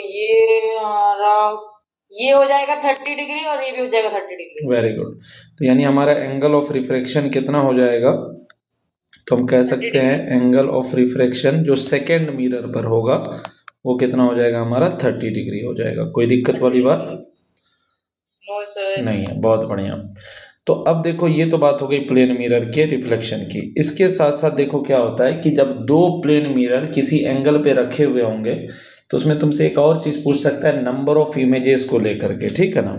ये हमारा ये हो जाएगा 30 डिग्री और ये भी हो जाएगा 30 डिग्री। Very good. तो यानी हमारा एंगल ऑफ रिफ्रैक्शन कितना हो जाएगा, तो हम कह सकते हैं एंगल ऑफ रिफ्रैक्शन जो सेकेंड मिरर पर होगा वो कितना हो जाएगा हमारा 30 डिग्री हो जाएगा। कोई दिक्कत वाली बात नो सर। नहीं है, बहुत बढ़िया। तो अब देखो ये तो बात हो गई प्लेन मिरर के रिफ्लेक्शन की। इसके साथ साथ देखो क्या होता है कि जब दो प्लेन मिरर किसी एंगल पे रखे हुए होंगे तो उसमें तुमसे एक और चीज पूछ सकता है नंबर ऑफ इमेजेस को लेकर के, ठीक है ना।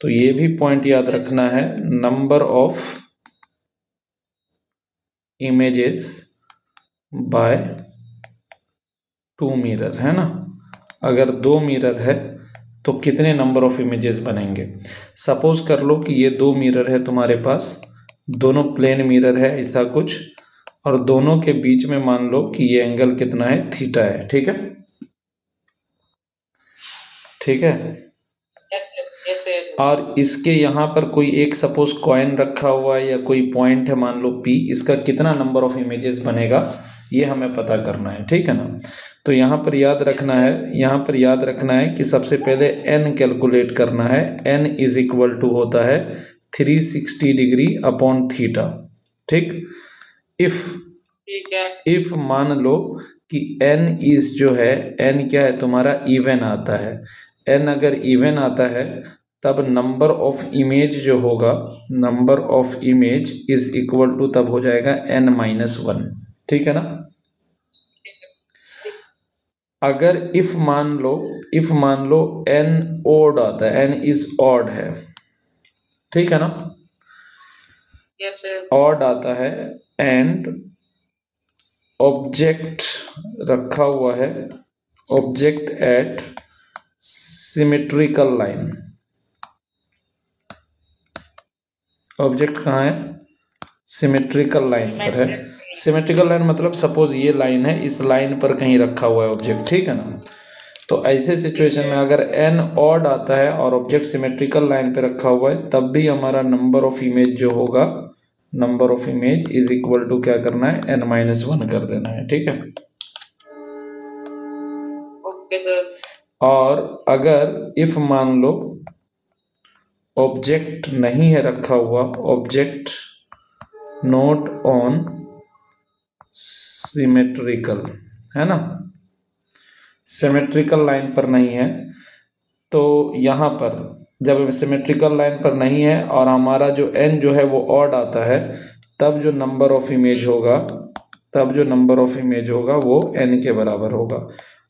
तो ये भी पॉइंट याद रखना है, number of images by two mirror, है ना। अगर दो मिरर है तो कितने नंबर ऑफ इमेजेस बनेंगे। सपोज कर लो कि ये दो मिरर है तुम्हारे पास, दोनों प्लेन मिरर है ऐसा कुछ, और दोनों के बीच में मान लो कि ये एंगल कितना है, थीटा है, ठीक है, ठीक है। और इसके यहाँ पर कोई एक सपोज कॉइन रखा हुआ है या कोई पॉइंट है मान लो P, इसका कितना नंबर ऑफ इमेजेस बनेगा ये हमें पता करना है, ठीक है ना। तो यहाँ पर याद रखना है, यहाँ पर याद रखना है कि सबसे पहले n कैलकुलेट करना है। n इज इक्वल टू होता है 360 डिग्री अपॉन थीटा, ठीक। इफ मान लो कि n इज जो है, n क्या है तुम्हारा, इवन आता है। n अगर इवन आता है तब नंबर ऑफ इमेज जो होगा, number of image is equal to तब हो जाएगा n-1, ठीक है ना। अगर इफ मान लो n ओड आता है, n इज ऑड है, ठीक है ना, ऑड आता है एंड ऑब्जेक्ट रखा हुआ है, object at symmetrical line. Object कहाँ है, सिमेट्रिकल लाइन पर है। सिमेट्रिकल लाइन मतलब सपोज ये लाइन है, इस लाइन पर कहीं रखा हुआ है ऑब्जेक्ट, ठीक है ना। तो ऐसे सिचुएशन में अगर n ऑड आता है और ऑब्जेक्ट सिमेट्रिकल लाइन पे रखा हुआ है तब भी हमारा नंबर ऑफ इमेज जो होगा, number of image is equal to क्या करना है, n-1 कर देना है, ठीक है। Okay sir. और अगर इफ मान लो ऑब्जेक्ट नहीं है रखा हुआ, ऑब्जेक्ट नोट ऑन सिमेट्रिकल, है ना, सिमेट्रिकल लाइन पर नहीं है, तो यहाँ पर जब सिमेट्रिकल लाइन पर नहीं है और हमारा जो n जो है वो ऑड आता है तब जो नंबर ऑफ इमेज होगा, वो n के बराबर होगा।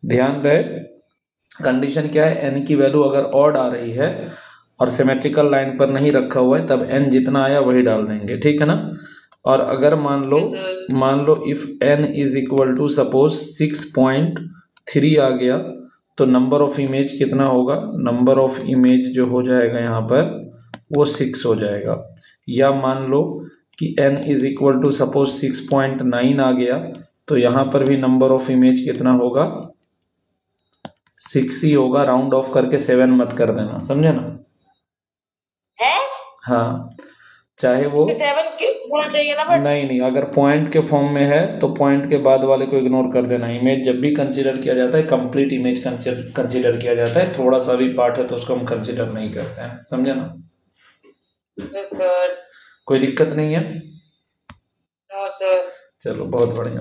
ध्यान रहे कंडीशन क्या है, n की वैल्यू अगर ऑड आ रही है और सिमेट्रिकल लाइन पर नहीं रखा हुआ है तब n जितना आया वही डाल देंगे, ठीक है ना। और अगर मान लो if n is equal to suppose 6.3 आ गया तो नंबर ऑफ इमेज कितना होगा, नंबर ऑफ इमेज जो हो जाएगा यहाँ पर वो 6 हो जाएगा। या मान लो कि n is equal to suppose 6.9 आ गया तो यहाँ पर भी नंबर ऑफ इमेज कितना होगा, 6 ही होगा, राउंड ऑफ करके 7 मत कर देना, समझे ना। है हाँ, चाहे वो 7 होना चाहिए ना, बट नहीं, अगर पॉइंट के फॉर्म में है तो पॉइंट के बाद वाले को इग्नोर कर देना। इमेज जब भी कंसीडर किया जाता है कंप्लीट इमेज कंसीडर किया जाता है, थोड़ा सा भी पार्ट है तो उसको हम कंसीडर नहीं करते हैं, समझे ना। सर कोई दिक्कत नहीं है। No sir. चलो बहुत बढ़िया।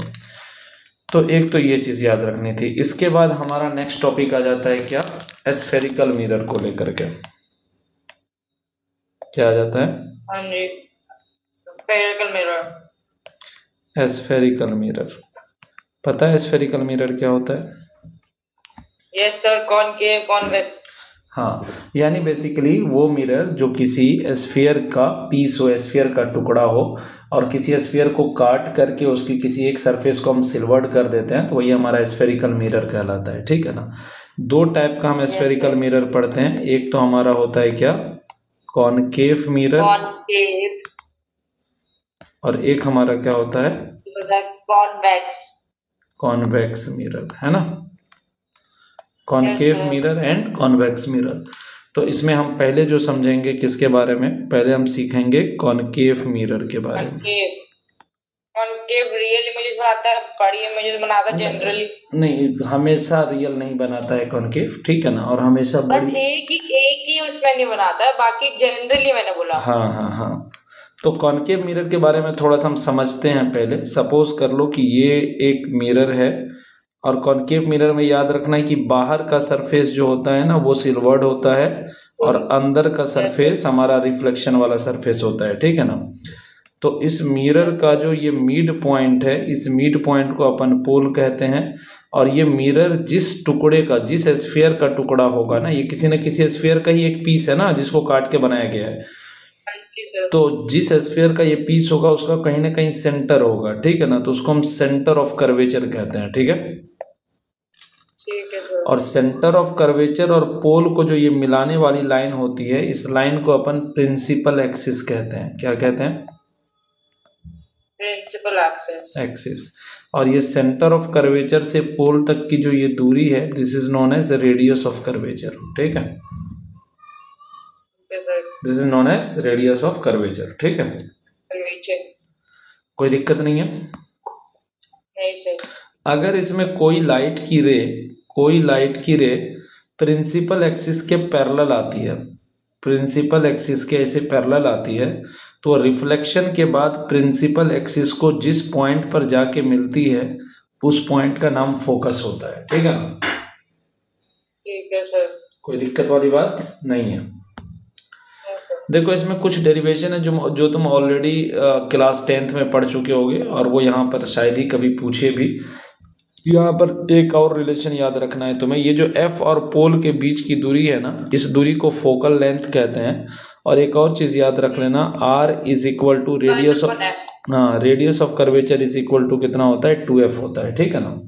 तो एक तो ये चीज याद रखनी थी। इसके बाद हमारा नेक्स्ट टॉपिक आ जाता है क्या, एस्फेरिकल मिरर को लेकर के। क्या आ जाता है, हाँ जी, स्फेरिकल मिरर। एस्फेरिकल मिरर, पता है एस्फेरिकल मिरर क्या होता है। Yes sir, concave convex. हाँ, यानी बेसिकली वो मिरर जो किसी एस्फीयर का पीस हो, एस्फीयर का टुकड़ा हो और किसी एस्फीयर को काट करके उसकी किसी एक सरफेस को हम सिल्वर्ड कर देते हैं तो वही हमारा एस्फेरिकल मिरर कहलाता है, ठीक है ना। दो टाइप का हम एस्फेरिकल मिरर पढ़ते हैं, एक तो हमारा होता है क्या, कॉनकेव मिरर, और एक हमारा क्या होता है, कॉन्वेक्स मिरर, है ना। Concave mirror and convex mirror. तो इसमें हम पहले जो समझेंगे किसके बारे में, पहले हम सीखेंगे कॉनकेव मिरर के बारे में। कॉनकेव रियल इमेजेस बनाता है, बड़ी इमेजेस बनाता है जनरली। नहीं, हमेशा रियल नहीं बनाता है कॉनकेव, ठीक है ना, और हमेशा बस एक ही उसमें नहीं बनाता है, बाकी जनरली मैंने बोला। हाँ हाँ हाँ। तो कॉनकेव मिरर के बारे में थोड़ा सा हम समझते हैं पहले। सपोज कर लो कि ये एक मिरर है, और कॉनकेव मिरर में याद रखना है कि बाहर का सरफेस जो होता है ना वो सिल्वर्ड होता है, और अंदर का सरफेस हमारा रिफ्लेक्शन वाला सरफेस होता है, ठीक है ना। तो इस मिरर का जो ये मिड पॉइंट है, इस मिड पॉइंट को अपन पोल कहते हैं। और ये मिरर जिस टुकड़े का, जिस स्फीयर का टुकड़ा होगा ना, ये किसी न किसी स्फीयर का ही एक पीस है ना जिसको काट के बनाया गया है, तो जिस स्फीयर का ये पीस होगा उसका कहीं ना कहीं सेंटर होगा, ठीक है ना, तो उसको हम सेंटर ऑफ कर्वेचर कहते हैं, ठीक है। और सेंटर ऑफ कर्वेचर और पोल को जो ये मिलाने वाली लाइन होती है, इस लाइन को अपन प्रिंसिपल एक्सिस कहते हैं। क्या कहते हैं? Principal axis. और ये सेंटर ऑफ कर्वेचर से पोल तक की जो ये दूरी है, this is known as radius of curvature, ठीक है। This is known as radius of curvature, ठीक है। कोई दिक्कत नहीं है? नहीं सर। अगर इसमें कोई लाइट की रे प्रिंसिपल एक्सिस के पैरेलल आती है, प्रिंसिपल एक्सिस के ऐसे पैरेलल आती है, तो रिफ्लेक्शन के बाद प्रिंसिपल एक्सिस को जिस पॉइंट पर जाके मिलती है उस पॉइंट का नाम फोकस होता है, ठीक है ना। ठीक है सर। कोई दिक्कत वाली बात नहीं है। देखो इसमें कुछ डेरिवेशन है जो तुम ऑलरेडी क्लास 10th में पढ़ चुके होगे, और वो यहाँ पर शायद ही कभी पूछे भी। यहाँ पर एक और रिलेशन याद रखना है तुम्हें, ये जो एफ और पोल के बीच की दूरी है ना, इस दूरी को फोकल लेंथ कहते हैं। और एक और चीज याद रख लेना, R is equal to radius of, हाँ, radius of curvature is equal to कितना होता है? 2f होता है, ठीक है ना।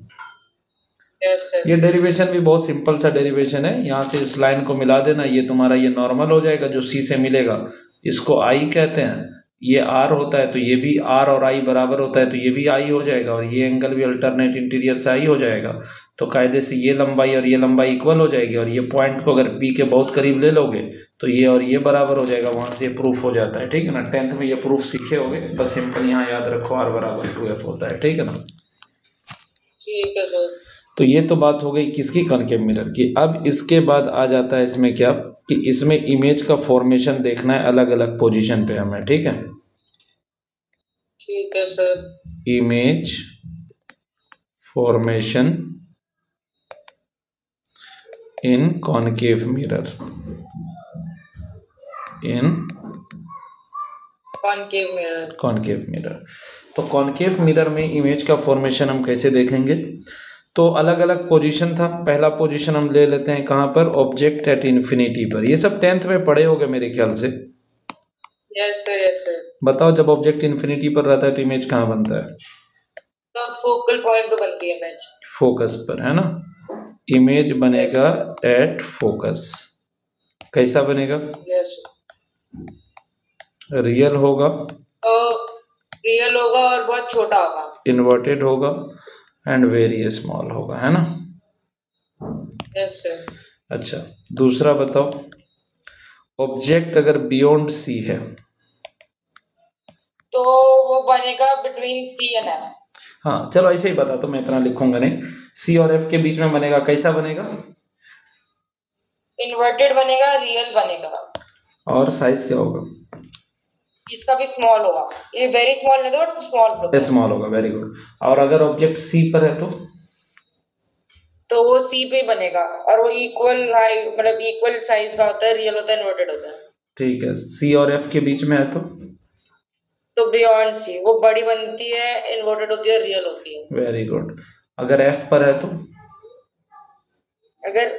ये डेरिवेशन भी बहुत सिंपल सा डेरिवेशन है। यहाँ से इस लाइन को मिला देना, ये तुम्हारा ये नॉर्मल हो जाएगा जो सी से मिलेगा, इसको आई कहते हैं। ये आर होता है तो ये भी आर और आई बराबर होता है तो ये भी आई हो जाएगा, और ये एंगल भी अल्टरनेट इंटीरियर से आई हो जाएगा। तो कायदे से ये लंबाई और ये लंबाई इक्वल हो जाएगी, और ये पॉइंट को अगर पी के बहुत करीब ले लोगे तो ये और ये बराबर हो जाएगा, वहां से ये प्रूफ हो जाता है, ठीक है ना। 10th में ये प्रूफ सीखे होगे, बस सिंपल यहाँ याद रखो आर बराबर 2f होता है, ठीक है ना। ठीक है सर। तो ये तो बात हो गई किसकी? कॉनकेव मिरर की। अब इसके बाद आ जाता है इसमें क्या कि इसमें इमेज का फॉर्मेशन देखना है अलग अलग पोजीशन पे हमें, ठीक है। ठीक है सर। इमेज फॉर्मेशन इन कॉनकेव मिरर, इन कॉनकेव मिरर। तो कॉनकेव मिरर में इमेज का फॉर्मेशन हम कैसे देखेंगे? तो अलग अलग पोजीशन था। पहला पोजीशन हम ले लेते हैं कहाँ पर? ऑब्जेक्ट एट इन्फिनिटी पर। ये सब 10th में पढ़े होगे मेरे ख्याल से। Yes sir, yes sir. बताओ, जब ऑब्जेक्ट इन्फिनिटी पर रहता है तो इमेज कहाँ बनता है? तो फोकल पॉइंट पे बनती है इमेज, फोकस पर, है ना। इमेज बनेगा एट फोकस। कैसा बनेगा? यस। रियल होगा, तो रियल होगा और बहुत छोटा होगा, इन्वर्टेड होगा एंड वेरी स्मॉल होगा, है ना। Yes sir. अच्छा, दूसरा बताओ, ऑब्जेक्ट अगर बियॉन्ड सी है तो वो बनेगा बिटवीन सी एंड एफ। हाँ चलो ऐसे ही बता, तो मैं इतना लिखूंगा नहीं। सी और एफ के बीच में बनेगा, कैसा बनेगा? इन्वर्टेड बनेगा, रियल बनेगा। और साइज क्या होगा? इसका भी स्मॉल होगा, ये वेरी स्मॉल नहीं होगा, स्मॉल होगा। स्मॉल होगा, वेरी गुड। और अगर ऑब्जेक्ट सी पर है तो वो सी पे ही बनेगा, और वो इक्वल हाइट मतलब इक्वल साइज का होता है, रियल होता है, इन्वर्टेड होता है। ठीक है। सी और एफ के बीच में है तो बियॉन्ड सी, वो बड़ी बनती है, इन्वर्टेड होती है, रियल होती है। Very good. अगर एफ पर है तो? अगर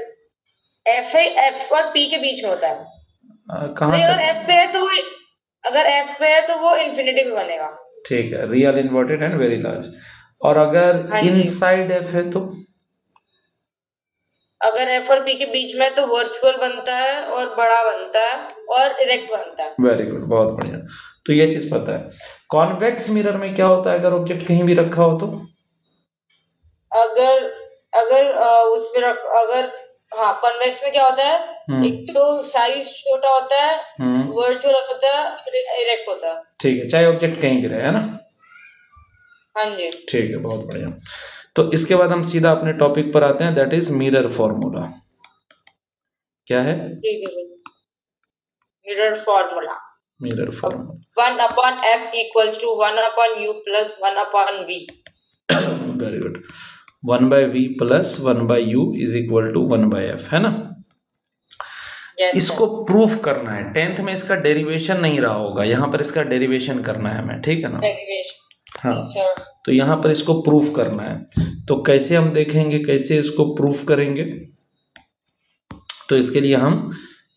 एफ है, एफ और पी के बीच में होता है। कहाँ? अगर एफ पे है तो वो, अगर एफ पे है तो वो इन्फिनिटी पे बनेगा। ठीक है, real, inverted and very large. और अगर इनसाइड एफ है तो? अगर एफ और पी के बीच में तो वर्चुअल बनता है और बड़ा बनता है और इरेक्ट बनता है। वेरी गुड, बहुत बढ़िया। तो ये चीज पता है। कॉन्वेक्स मिरर में क्या होता है अगर ऑब्जेक्ट कहीं भी रखा हो तो? अगर अगर उस पर अगर हाँ, कॉन्वेक्स में क्या होता है, एक तो साइज छोटा होता है, वर्चुअल होता है, इरेक्ट होता है। ठीक है, चाहे ऑब्जेक्ट कहीं गिरे, है ना। हाँ जी। ठीक है, बहुत बढ़िया। तो इसके बाद हम सीधा अपने टॉपिक पर आते हैं, दैट इज मिरर फॉर्मूला। क्या है? ठीक है, mirror formula. Mirror formula 1/f equals to 1/u plus 1/v। Very good. 1/v plus 1/u is equal to 1/f, है ना? yes, इसको प्रूफ करना है। 10th में इसका डेरिवेशन नहीं रहा होगा, यहाँ पर इसका डेरिवेशन करना है हमें, ठीक है ना? डेरिवेशन। हाँ, तो यहाँ पर इसको प्रूफ करना है। तो कैसे हम देखेंगे, कैसे इसको प्रूफ करेंगे? तो इसके लिए हम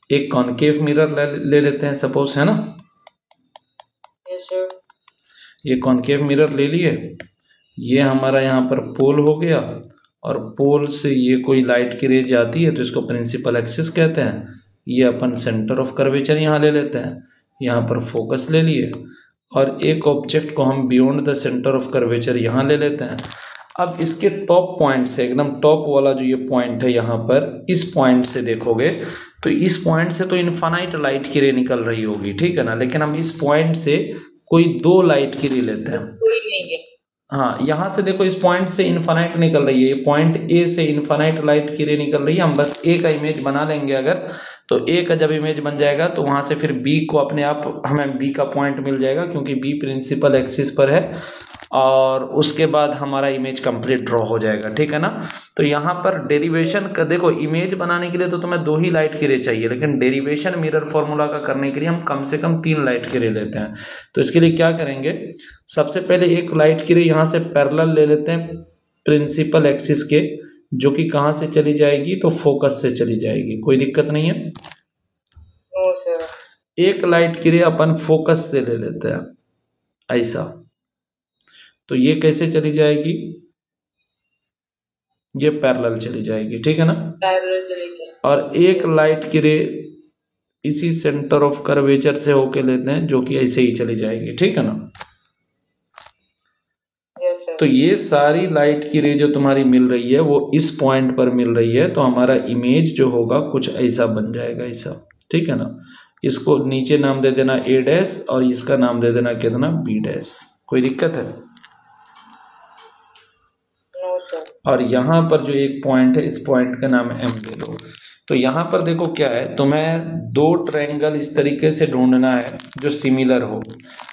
एक कॉनकेव मिरर ले लेते हैं सपोज, है ना? yes, sir। ये कॉनकेव मिरर ले लिए, ये हमारा यहाँ पर पोल हो गया, और पोल से ये कोई लाइट की रे जाती है तो इसको प्रिंसिपल एक्सिस कहते हैं। ये अपन सेंटर ऑफ कर्वेचर यहाँ ले लेते हैं, यहाँ पर फोकस ले लिए, और एक ऑब्जेक्ट को हम beyond the centre of curvature यहाँ ले लेते हैं। अब इसके टॉप पॉइंट से, एकदम टॉप वाला जो ये पॉइंट है यहाँ पर, इस पॉइंट से देखोगे तो इस पॉइंट से तो इनफाइनाइट लाइट की रे निकल रही होगी, ठीक है ना? लेकिन हम इस पॉइंट से कोई 2 लाइट की रे लेते हैं। कोई नहीं है। हाँ, यहाँ से देखो, इस पॉइंट से इनफाइनाइट निकल रही है, ये पॉइंट ए से इनफाइनाइट लाइट की रे निकल रही है। हम बस ए का इमेज बना लेंगे अगर, तो ए का जब इमेज बन जाएगा तो वहां से फिर बी को अपने आप हमें बी का पॉइंट मिल जाएगा, क्योंकि बी प्रिंसिपल एक्सिस पर है, और उसके बाद हमारा इमेज कंप्लीट ड्रॉ हो जाएगा, ठीक है ना? तो यहाँ पर डेरिवेशन का देखो, इमेज बनाने के लिए तो तुम्हें 2 ही लाइट की रे चाहिए, लेकिन डेरिवेशन मिरर फॉर्मूला का करने के लिए हम कम से कम 3 लाइट की रे लेते हैं। तो इसके लिए क्या करेंगे, सबसे पहले एक लाइट की रे यहाँ से पैरेलल ले लेते हैं प्रिंसिपल एक्सिस के, जो कि कहाँ से चली जाएगी, तो फोकस से चली जाएगी, कोई दिक्कत नहीं है। No sir. एक लाइट की रे अपन फोकस से ले लेते हैं ऐसा, तो ये कैसे चली जाएगी, ये पैरेलल चली जाएगी, ठीक है ना? पैरेलल चलेगी। और एक लाइट की रे इसी सेंटर ऑफ कर्वेचर से होके लेते हैं, जो कि ऐसे ही चली जाएगी, ठीक है ना? yes, sir। तो ये सारी लाइट की रे जो तुम्हारी मिल रही है वो इस पॉइंट पर मिल रही है, तो हमारा इमेज जो होगा कुछ ऐसा बन जाएगा, ऐसा, ठीक है ना? इसको नीचे नाम दे देना ए डैश, और इसका नाम दे देना कितना, बी डैश। कोई दिक्कत है? No sir. और यहाँ पर जो एक पॉइंट है, इस पॉइंट का नाम एम दे दो। तो यहाँ पर देखो क्या है, तुम्हें 2 ट्रायंगल इस तरीके से ढूंढना है जो सिमिलर हो।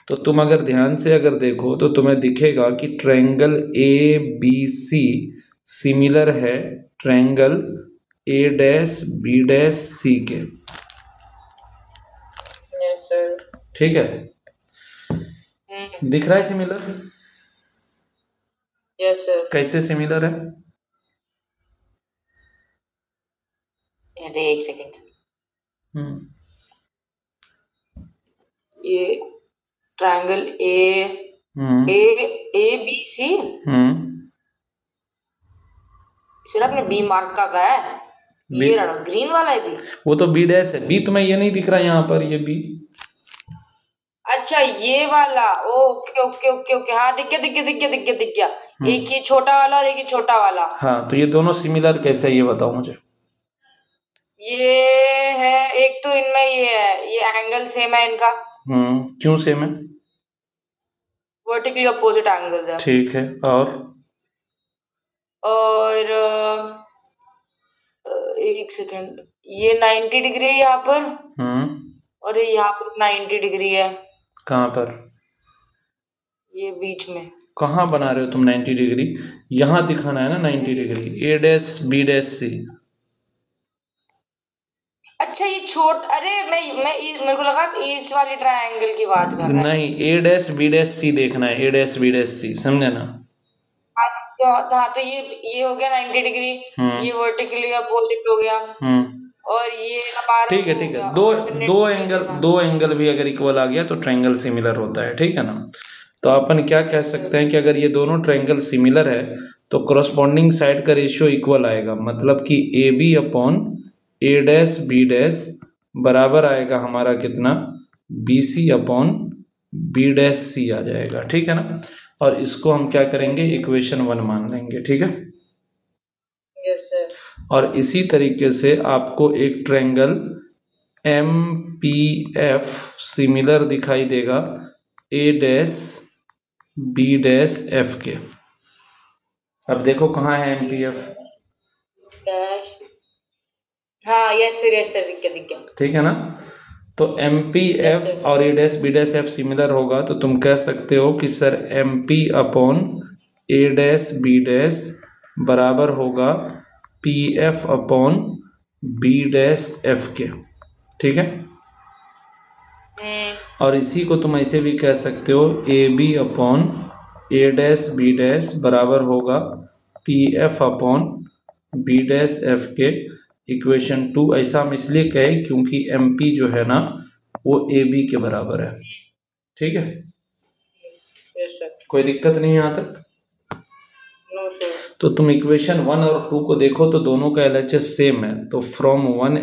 तो तुम अगर ध्यान से अगर देखो तो तुम्हें दिखेगा कि triangle A B C similar है triangle A dash B dash C के, यस सर। ठीक है? दिख रहा है सिमिलर? Yes sir. कैसे सिमिलर है? अरे एक सेकेंड। ये ट्रायंगल ए बी सी, इसे आपने बी मार्क का कहा है, ये रहा ग्रीन वाला है बी। वो तो बी डैश है, बी तुम्हें ये नहीं दिख रहा यहाँ पर, ये बी। अच्छा ये वाला, ओके ओके ओके ओके, हाँ दिख गया दिख गया दिख गया दिख गया दिख गया। एक ही छोटा वाला और एक ही छोटा वाला। हाँ, तो ये दोनों सिमिलर कैसे है ये बताओ मुझे। ये है, एक तो इनमें ये है, ये एंगल सेम है इनका। क्यों सेम है? वर्टिकली अपोजिट एंगल्स है। ठीक है, और एक सेकेंड, ये 90 डिग्री है यहाँ पर, और ये यहाँ पर 90 डिग्री है। कहाँ पर? ये बीच में। कहाँ बना रहे हो तुम 90 डिग्री? यहाँ दिखाना है ना 90 डिग्री, ए डैश बी डैश सी। अच्छा ये अरे मेरे को लगा इस वाली ट्रायंगल की बात कर रहा है। नहीं, ए डैश बी डैश सी देखना है, ए डैश बी डैश सी, समझे ना? तो ये हो गया 90 डिग्री, ये वर्टिकली अपोजिट हो गया, और ये हमारा ठीक है। दो एंगल भी अगर इक्वल आ गया तो ट्रायंगल सिमिलर होता है, ठीक है ना? तो अपन क्या कह सकते हैं कि अगर ये दोनों ट्रायंगल सिमिलर है तो करस्पॉन्डिंग साइड का रेशियो इक्वल आएगा, मतलब कि A B upon A dash B dash बराबर आएगा हमारा कितना, B C upon B dash C आ जाएगा, ठीक है ना? और इसको हम क्या करेंगे, इक्वेशन 1 मान लेंगे, ठीक है? Yes sir. और इसी तरीके से आपको एक triangle M P F similar दिखाई देगा A dash B dash F के। अब देखो कहाँ है एम पी एफ। डैश, हाँ यस सर, यस सर, दिख गया दिख गया। ठीक है ना। तो M P yes F sir. और A dash B dash F similar होगा तो तुम कह सकते हो कि sir M P upon A dash B dash बराबर होगा P F upon B dash F के। ठीक है। और इसी को तुम ऐसे भी कह सकते हो A B upon A dash B dash बराबर होगा P F upon B dash F के इक्वेशन 2। ऐसा हम इसलिए कहे क्योंकि एम पी जो है ना वो ए बी के बराबर है। ठीक है। Yes sir. कोई दिक्कत नहीं यहाँ तक। No sir. तो तुम इक्वेशन 1 और 2 को देखो तो दोनों का LHS सेम है। तो from 1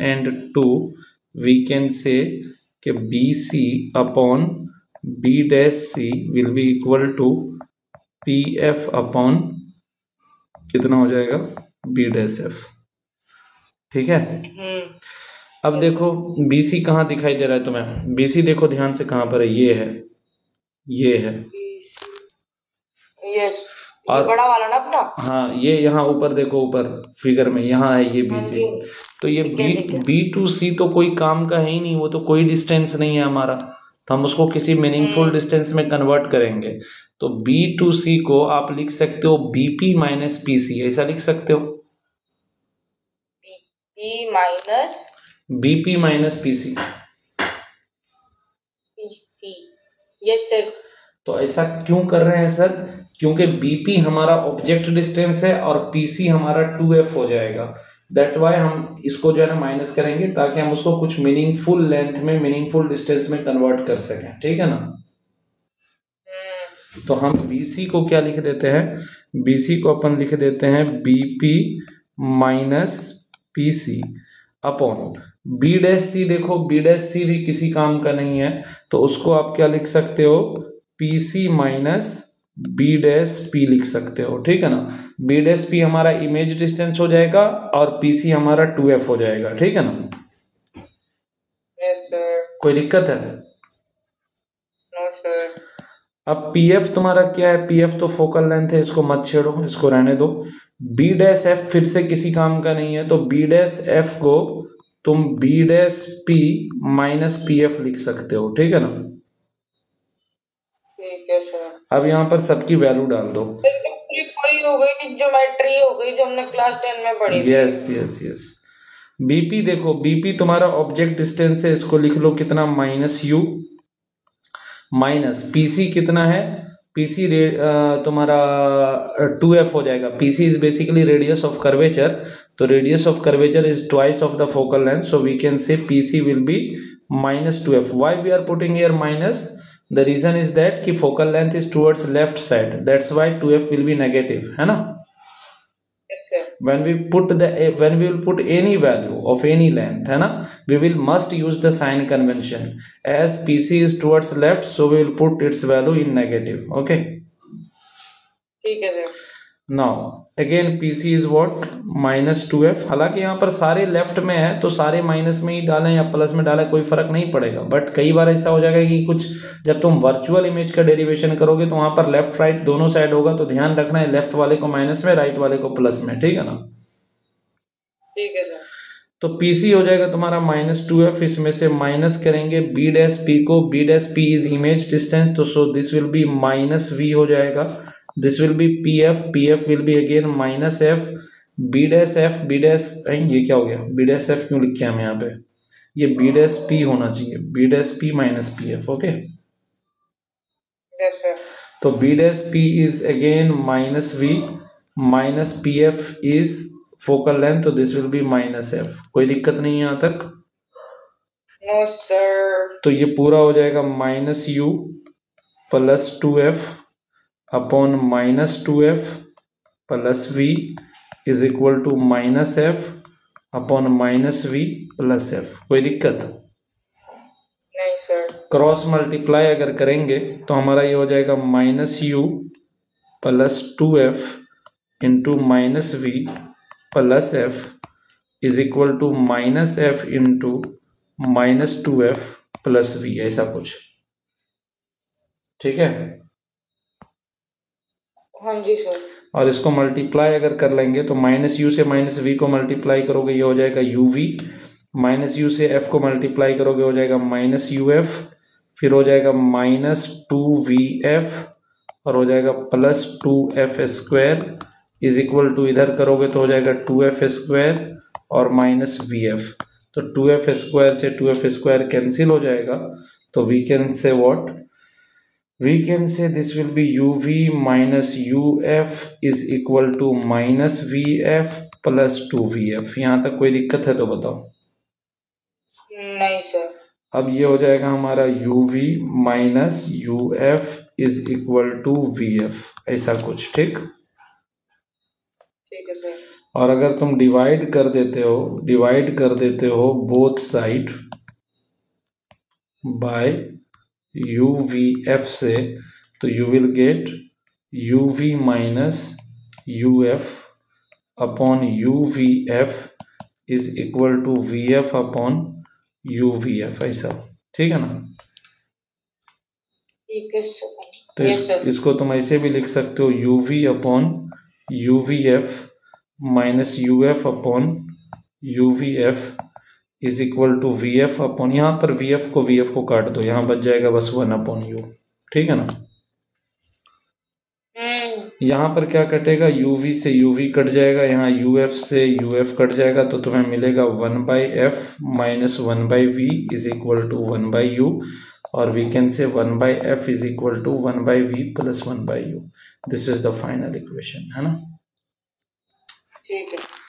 and 2 we can say कि B C upon B dash C will be equal to P F upon कितना हो जाएगा बी डैश एफ। ठीक है। अब देखो BC कहाँ दिखाई दे रहा है तुम्हें। BC देखो ध्यान से कहाँ पर है, ये है, ये है। यस, और ये बड़ा वाला ना अपना। हाँ ये यहाँ ऊपर देखो, ऊपर फिगर में यहाँ है ये BC। तो ये B2C तो कोई काम का है ही नहीं, वो तो कोई डिस्टेंस नहीं है हमारा, तो हम उसको किसी मीनिंगफुल डिस्टेंस में कन्वर्ट करेंगे। तो B2C को आप लिख सकते हो BP माइनस PC, ऐसा लिख सकते हो। BP minus PC। Yes sir. तो ऐसा क्यों कर रहे हैं सर, क्योंकि BP हमारा ऑब्जेक्ट डिस्टेंस है और PC हमारा 2F हो जाएगा। दैट वाई हम इसको जो है ना माइनस करेंगे ताकि हम उसको कुछ मीनिंगफुल लेंथ में, मीनिंगफुल डिस्टेंस में कन्वर्ट कर सकें। ठीक है ना। तो हम BC को क्या लिख देते हैं, BC को अपन लिख देते हैं BP minus PC upon B dash C। देखो B डैश C भी किसी काम का नहीं है, तो उसको आप क्या लिख सकते हो, PC minus B dash P लिख सकते हो। ठीक है ना। B डैश P हमारा इमेज डिस्टेंस हो जाएगा और PC हमारा 2F हो जाएगा। ठीक है ना। Yes sir. कोई दिक्कत है? No sir. अब PF तुम्हारा क्या है, PF तो फोकल लेंथ है, इसको मत छेड़ो, इसको रहने दो। B डैश F फिर से किसी काम का नहीं है, तो B डैश F को तुम B dash P minus PF लिख सकते हो। ठीक है ना। ठीक है सर। अब यहाँ पर सबकी वैल्यू डाल दो। कोई हो गई ज्योमेट्री हो गई जो हमने क्लास 10 में पढ़ी थी। Yes yes yes. BP देखो, BP तुम्हारा ऑब्जेक्ट डिस्टेंस है, इसको लिख लो कितना, -u माइनस PC कितना है, PC तुम्हारा 2F हो जाएगा। PC is basically radius of curvature, तो radius of curvature is twice of the focal length, so we can say PC will be -2F। Why we are putting here minus, the reason is that कि focal length is towards left side, that's why 2F will be negative, है ना। when we will put any value of any length, है ना, we will must use the sign convention. As PC is towards left, so we will put its value in negative. Okay. ठीक है sir. Now again PC is what, -2F। हालांकि यहाँ पर सारे left में है तो सारे माइनस में ही डालें या प्लस में डालें कोई फर्क नहीं पड़ेगा, बट कई बार ऐसा हो जाएगा कि कुछ जब तुम वर्चुअल इमेज का डेरिवेशन करोगे तो वहां पर लेफ्ट राइट दोनों साइड होगा, तो ध्यान रखना है लेफ्ट वाले को माइनस में, राइट वाले को प्लस में। ठीक है ना। ठीक है सर। तो PC हो जाएगा तुम्हारा -2F, इसमें से माइनस करेंगे B डैश P को, B dash P is image distance, तो so this will be -V हो जाएगा। This will be PF will be again -F, B dash F, B dash, ये क्या हो गया, B डैश F क्यों लिखे हम यहाँ पे, ये B डैश P होना चाहिए, B dash P minus PF। Okay. Yes sir. तो B dash P is again -V, minus PF is focal length, तो दिस विल बी -F। कोई दिक्कत नहीं है यहाँ तक? No sir. तो ये पूरा हो जाएगा -U plus 2F upon -2F plus V is equal to -F upon -V plus F। कोई दिक्कत? नहीं सर। क्रॉस मल्टीप्लाई अगर करेंगे तो हमारा ये हो जाएगा -U plus 2F into -V plus F is equal to -F into -2F plus V, ऐसा कुछ। ठीक है। हाँ जी सर। और इसको मल्टीप्लाई अगर कर लेंगे तो माइनस यू से माइनस वी को मल्टीप्लाई करोगे, ये हो जाएगा यू वी। माइनस यू से एफ को मल्टीप्लाई करोगे, हो जाएगा माइनस यू एफ। फिर हो जाएगा माइनस टू वी एफ और हो जाएगा plus two F square is equal to, इधर करोगे तो हो जाएगा टू एफ स्क्वायर और माइनस वी एफ। तो टू एफ स्क्वायर से टू एफ स्क्वायर कैंसिल हो जाएगा, तो we can say what, we can say this will be uv minus uf is equal to minus vf plus 2vf। यहाँ तक कोई दिक्कत है तो बताओ। नहीं सर। अब ये हो जाएगा हमारा uv minus uf is equal to vf, ऐसा कुछ, ठीक। ठीक है सर। और अगर तुम डिवाइड कर देते हो बोथ साइड बाय UVF से, तो you will get UV minus UF upon UVF is equal to VF upon UVF, ऐसा, ठीक है ना। ठीक है सर। तो इसको तुम ऐसे भी लिख सकते हो UV upon UVF minus UF upon UVF is equal to VF upon, यहाँ पर VF को काट दो, यहाँ बच जाएगा बस 1 अपॉन U, ठीक है ना। यहाँ पर क्या कटेगा, UV से UV कट जाएगा, यहाँ UF से UF कट जाएगा, तो तुम्हें मिलेगा 1/F minus 1/V is equal to 1/U। और we can say 1/F is equal to 1/V plus 1/U। This is the final equation, है ना। ठीक है।